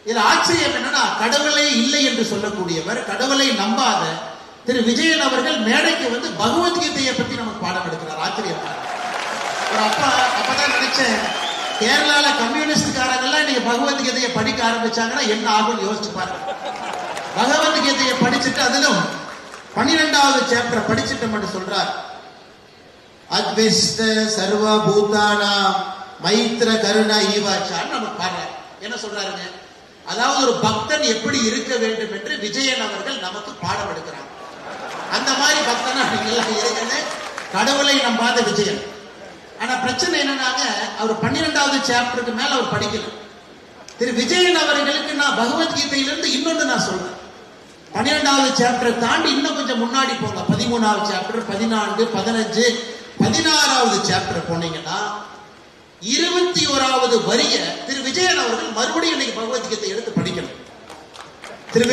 இதுல ஆச்சரியம் என்னன்னா, கடவுளே இல்லை என்று சொல்லக்கூடியவர், கடவுளை நம்பாத திரு விஜயன் அவர்கள் மேடைக்கு வந்து பகவத்கீதையை பத்தி நமக்கு பாடம் எடுக்கிறார். ஆச்சரியமா ஒரு அப்பதான் நினைச்சேன், கேரளால கம்யூனிஸ்ட்காரங்கெல்லாம் இன்னைக்கு பகவத்கீதையை படிக்க ஆரம்பிச்சாங்கன்னா என்ன ஆகும்னு யோசிச்சு பாருங்க. பகவத்கீதையை படிச்சுட்டு அதிலும் 12வது சாப்டர் படிச்சுட்டு மட்டும் சொல்றார், அத்விஷ்ட சர்வ பூதானா மைத்ர கருணா ஈவாச்சான்னு நமக்கு பாருங்க என்ன சொல்றாருங்க. அதாவது ஒரு பக்தன் எப்படி இருக்க வேண்டும் என்று விஜயன் அவர்கள் நமக்கு பாடம் எடுக்கிறாங்க. அந்த மாதிரி பக்தனா நீங்க எல்லாம் இருக்கன்னு கடவுளை நம்பாத விஜயன். ஆனா பிரச்சனை என்னன்னாங்க, அவர் 12வது சாப்டருக்கு மேல அவர் படிக்கல. திரு விஜயன் அவர்களுக்கு நான் பகவத்கீதையிலிருந்து இன்னொன்று நான் சொல்றேன். 12வது சாப்டரை தாண்டி இன்னும் கொஞ்சம் முன்னாடி போங்க, 13வது சாப்டர், 14, 15, 16வது சாப்டர் போனீங்கன்னா 21வது வரிய திரு விஜயன் அவர்கள் மறுபடியும் இன்னைக்கு பகவத்கீதை எடுத்து படிக்கணும். திரு